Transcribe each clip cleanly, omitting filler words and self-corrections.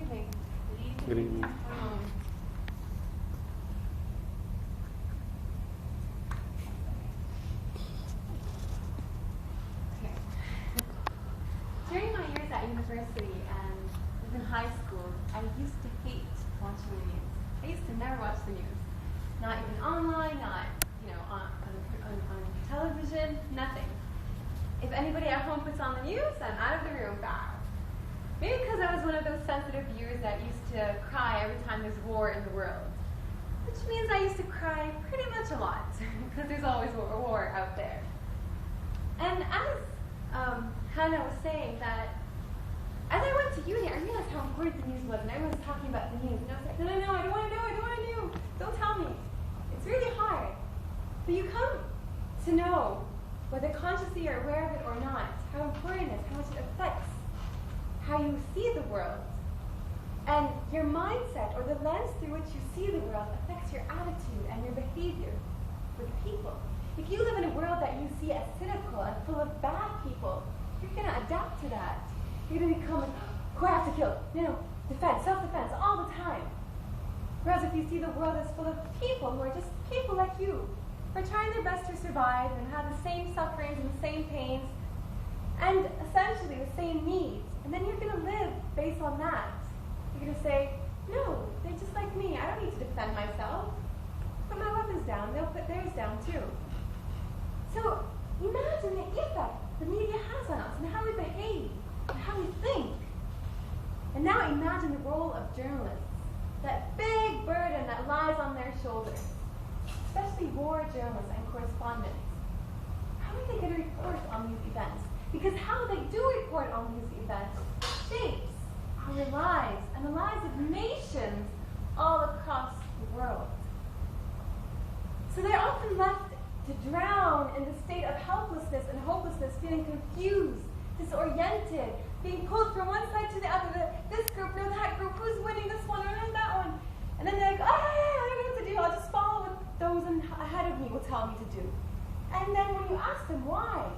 evening. Good evening. During my years at university and in high school, I used to hate watching the news. I used to never watch the news. Not even online, not on television, nothing. If anybody at home puts on the news, I'm out of the room. Bow. Maybe because I was one of those sensitive viewers that used to cry every time there's war in the world. Which means I used to cry pretty much a lot, because there's always a war out there. And as Hannah was saying, that as I went to uni, I realized how important the news was, and everyone was talking about the news. And I was like, no, I don't want to know. Don't tell me. It's really hard. But you come to know, whether consciously you're aware of it or not, how important it is, how much it affects how you see the world. And your mindset, or the lens through which you see the world, affects your attitude and your behavior with people. If you live in a world that you see as cynical and full of bad people, you're going to adapt to that. You're going to become, who I have to kill, defense, self-defense, all the time. Whereas if you see the world as full of people who are just people like you, who are trying their best to survive and have the same sufferings and the same pains, and essentially the same needs, and then you're going to live based on that. You're going to say, no, they're just like me. I don't need to defend myself. Put my weapons down. They'll put theirs down too. So imagine the effect the media has on us and how we behave and how we think. And now imagine the role of journalists, that big burden that lies on their shoulders, especially war journalists and correspondents. How are they going to report on these events? Because how they do report on these events shapes our lives and the lives of nations all across the world. So they're often left to drown in the state of helplessness and hopelessness, feeling confused, disoriented, being pulled from one side to the other. This group, no that group, who's winning this one or no that one? And then they're like, I don't know what to do. I'll just follow what those ahead of me will tell me to do. And then when you ask them why,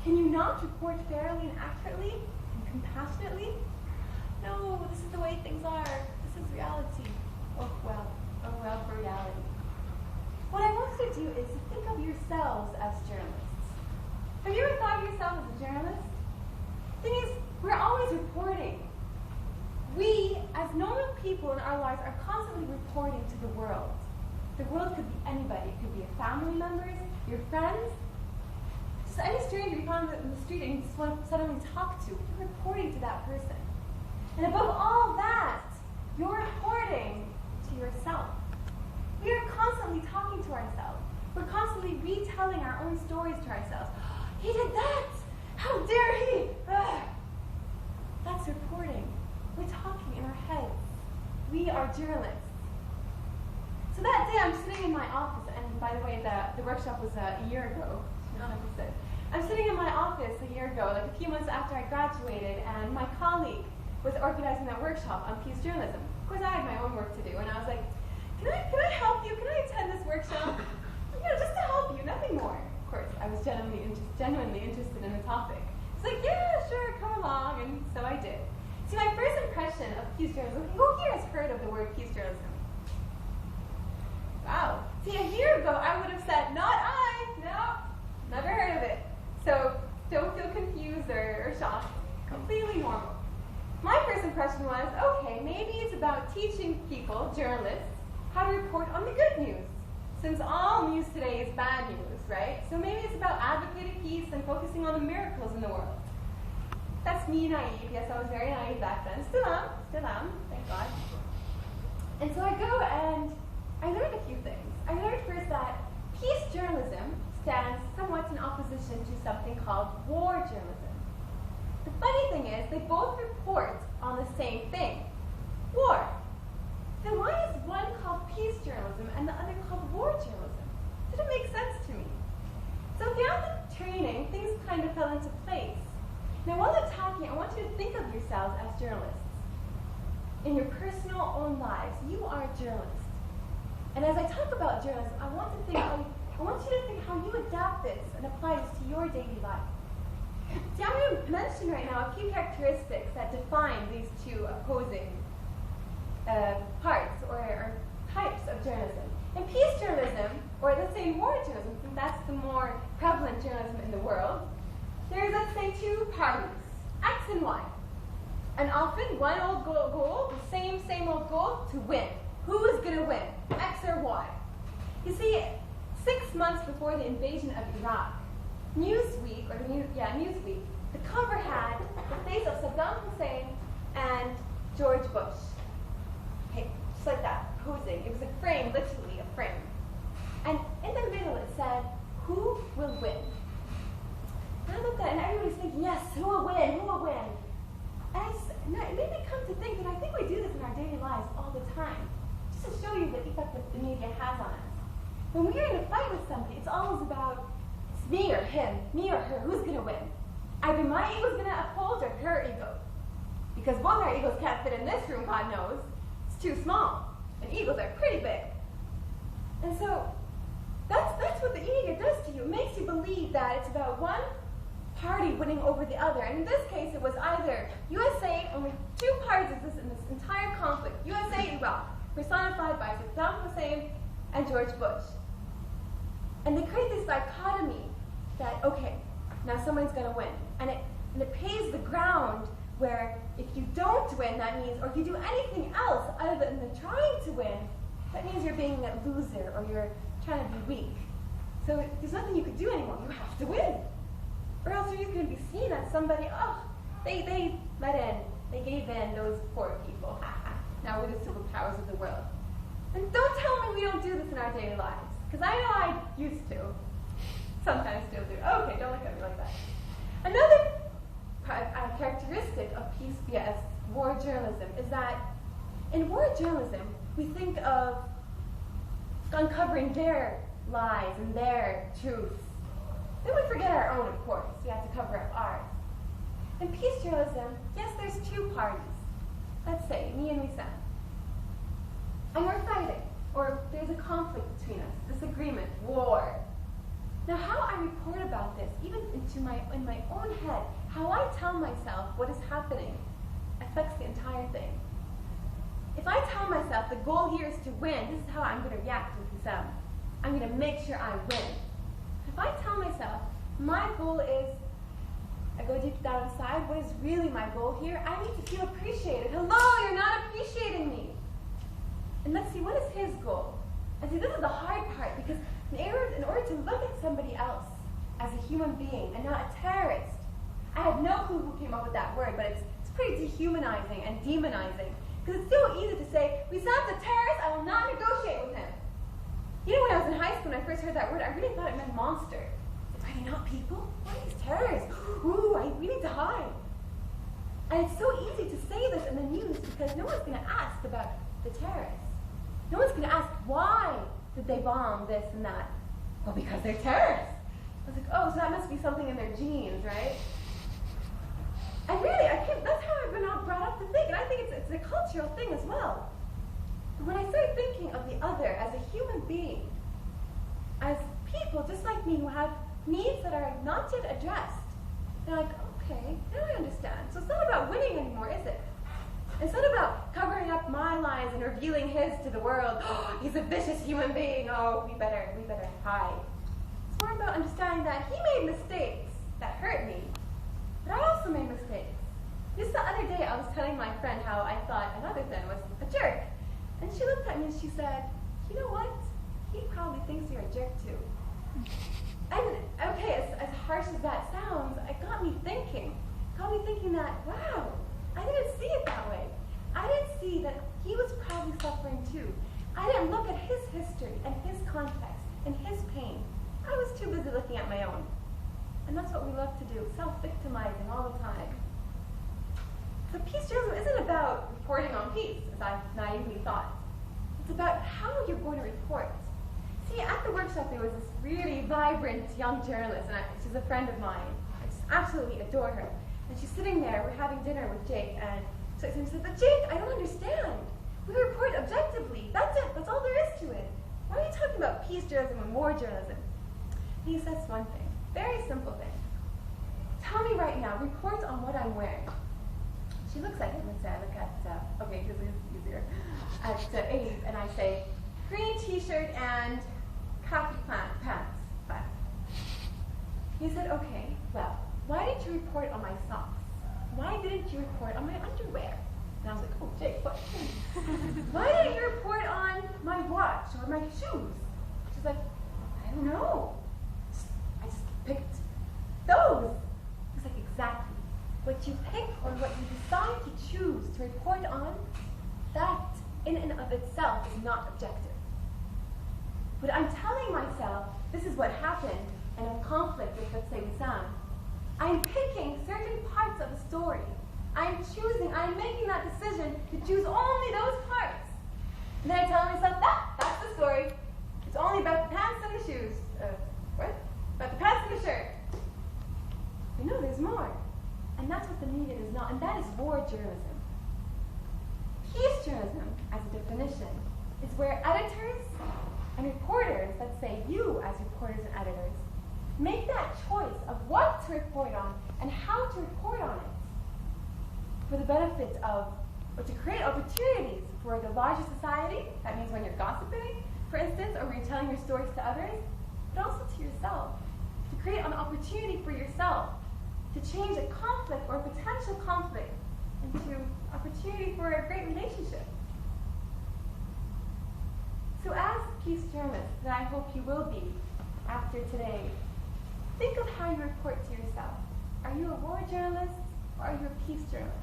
can you not report fairly and accurately and compassionately? No, this is the way things are. This is reality. Oh well for reality. What I want you to do is to think of yourselves as journalists. Have you ever thought of yourself as a journalist? The thing is, we're always reporting. We, as normal people in our lives, are constantly reporting to the world. The world could be anybody. It could be your family members, your friends, just any stranger you find in the street and you just want to suddenly talk to. You're reporting to that person. And above all that, you're reporting to yourself. We are constantly talking to ourselves. We're constantly retelling our own stories to ourselves. He did that! How dare he! Ugh. That's reporting. We're talking in our heads. We are journalists. So that day I'm sitting in my office, and by the way, the workshop was a year ago. I'm sitting in my office a year ago, like a few months after I graduated, and my colleague was organizing that workshop on peace journalism. Of course, I had my own work to do, and I was like, can I help you? Can I attend this workshop? Just to help you, nothing more. Of course, I was genuinely interested in the topic. It's like, yeah, sure, come along, and so I did. See, my first impression of peace journalism, who here has heard of the word peace journalism? Wow. See, a year ago, I would have said, not I, no, never heard of it. So don't feel confused or shocked. Completely normal. My first impression was, okay, maybe it's about teaching people, journalists, how to report on the good news. Since all news today is bad news, right? So maybe it's about advocating peace and focusing on the miracles in the world. That's me naive. Yes, I was very naive back then. Still am, thank God. And so I go and I learned a few things. I learned first that peace journalism stands somewhat in opposition to something called war journalism. The funny thing is, they both report on the same thing, war. Then why is one called peace journalism and the other called war journalism? Didn't make sense to me. So throughout the training, things kind of fell into place. Now while I'm talking, I want you to think of yourselves as journalists. In your personal own lives, you are a journalist. And as I talk about journalism, I want you to think how you adapt this and apply this to your daily life. See, I'm going to mention right now a few characteristics that define these two opposing parts or types of journalism. In peace journalism, or let's say war journalism, since that's the more prevalent journalism in the world, there's, let's say, two parties, X and Y. And often one old goal, the same old goal, to win. Who is going to win, X or Y? You see, 6 months before the invasion of Iraq, Newsweek, the cover had the face of Saddam Hussein and George Bush. Okay, just like that, posing. It was a frame, literally a frame. And in the middle it said, who will win? And I looked at it and everybody's thinking, yes, who will win, who will win? And it made me come to think that I think we do this in our daily lives all the time. Just to show you the effect that the media has on us. When we're in a fight with somebody, it's always about, it's me or him, me or her, who's going to win? Either my ego's going to uphold or her ego. Because both our egos can't fit in this room, God knows. It's too small. And egos are pretty big. And so, that's what the media does to you. It makes you believe that it's about one party winning over the other. And in this case, it was either USA, only two parties exist in this entire conflict. USA, Iraq, personified by Saddam Hussein and George Bush. And they create this dichotomy that, okay, now someone's going to win. And it paves the ground where if you don't win, that means, or if you do anything else other than trying to win, that means you're being a loser or you're trying to be weak. So there's nothing you could do anymore. You have to win. Or else you're just going to be seen as somebody, oh, they gave in, those poor people. Now we're the superpowers of the world. And don't tell me we don't do this in our daily lives. Because I know I used to. Sometimes still do. Okay, don't look at me like that. Another characteristic of peace vs. war journalism is that in war journalism, we think of uncovering their lies and their truths. Then we forget our own, of course. We have to cover up ours. In peace journalism, yes, there's two parties. Let's say, me and Lisa. And we're fighting, or there's a conflict between us, disagreement, war. Now, how I report about this, even in my own head, how I tell myself what is happening affects the entire thing. If I tell myself the goal here is to win, this is how I'm going to react with Sam. I'm going to make sure I win. If I tell myself my goal is, I go deep down inside, what is really my goal here? I need to feel appreciated. Hello, you're not appreciating me. And let's see, what is his goal? And see, this is the hard part, because in order to look at somebody else as a human being and not a terrorist, I have no clue who came up with that word, but it's pretty dehumanizing and demonizing. Because it's so easy to say, Wissam's a terrorist, I will not negotiate with him. You know, when I was in high school and I first heard that word, I really thought it meant monster. Are they not people? What are these terrorists? Ooh, we need to hide. And it's so easy to say this in the news because no one's going to ask about the terrorists. No one's going to ask, why did they bomb this and that? Well, because they're terrorists. I was like, oh, so that must be something in their genes, right? And really, that's how I've been brought up to think. And I think it's a cultural thing as well. But when I started thinking of the other as a human being, as people just like me who have needs that are not yet addressed, they're like, okay, now I understand. So it's not about winning anymore, is it? It's not about covering up my lies and revealing his to the world. Oh, he's a vicious human being. Oh, we better hide. It's more about understanding that he made mistakes that hurt me, but I also made mistakes. Just the other day, I was telling my friend how I thought another friend was a jerk. And she looked at me and she said, you know what? He probably thinks you're a jerk too. And okay, as harsh as that sounds, it got me thinking that, wow, I didn't see it that way. I didn't see that he was probably suffering too. I didn't look at his history and his context and his pain. I was too busy looking at my own. And that's what we love to do, self-victimizing all the time. So peace journalism isn't about reporting on peace, as I naively thought. It's about how you're going to report. See, at the workshop there was this really vibrant young journalist, and she's a friend of mine. I just absolutely adore her. And she's sitting there, we're having dinner with Jake, and so she said, but Jake, I don't understand. We report objectively. That's it. That's all there is to it. Why are you talking about peace journalism and war journalism? And he says one thing, very simple thing. Tell me right now, report on what I'm wearing. she looks at him and says, I look at, okay, this is easier, at Abe, and I say, green t-shirt and khaki pants. He said, okay, well, why didn't you report on my socks? Why didn't you report on my underwear? And I was like, oh, Jake, what? Why didn't you report on my watch or my shoes? She's like, I don't know. I just picked those. It's like, exactly. What you pick or what you decide to choose to report on, that in and of itself is not objective. But I'm telling myself, this is what happened, and I'm in conflict with, let's say, Wissam. I'm picking certain parts of the story. I'm making that decision to choose only those parts. And then I tell myself, that's the story. It's only about the pants and the shoes. What? About the pants and the shirt. But no, there's more. And that's what the media does not, and that is war journalism. Peace journalism, as a definition, is where editors and reporters, let's say you as reporters and editors, make that choice of what to report on and how to report on it for the benefit of, or to create opportunities for the larger society. That means when you're gossiping, for instance, or when you're telling your stories to others, but also to yourself. To create an opportunity for yourself to change a conflict or a potential conflict into opportunity for a great relationship. So as peace journalists, that I hope you will be after today, think of how you report to yourself. Are you a war journalist or are you a peace journalist?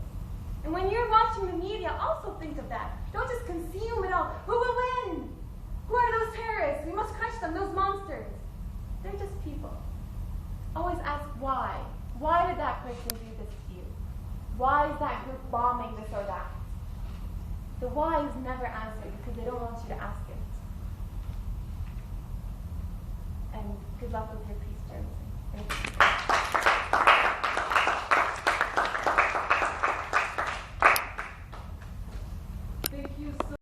And when you're watching the media, also think of that. Don't just consume it all. Who will win? Who are those terrorists? We must crush them, those monsters. They're just people. Always ask why. Why did that person do this to you? Why is that group bombing this or that? The why is never answered because they don't want you to ask it. And good luck with your peace journalism. Thank you.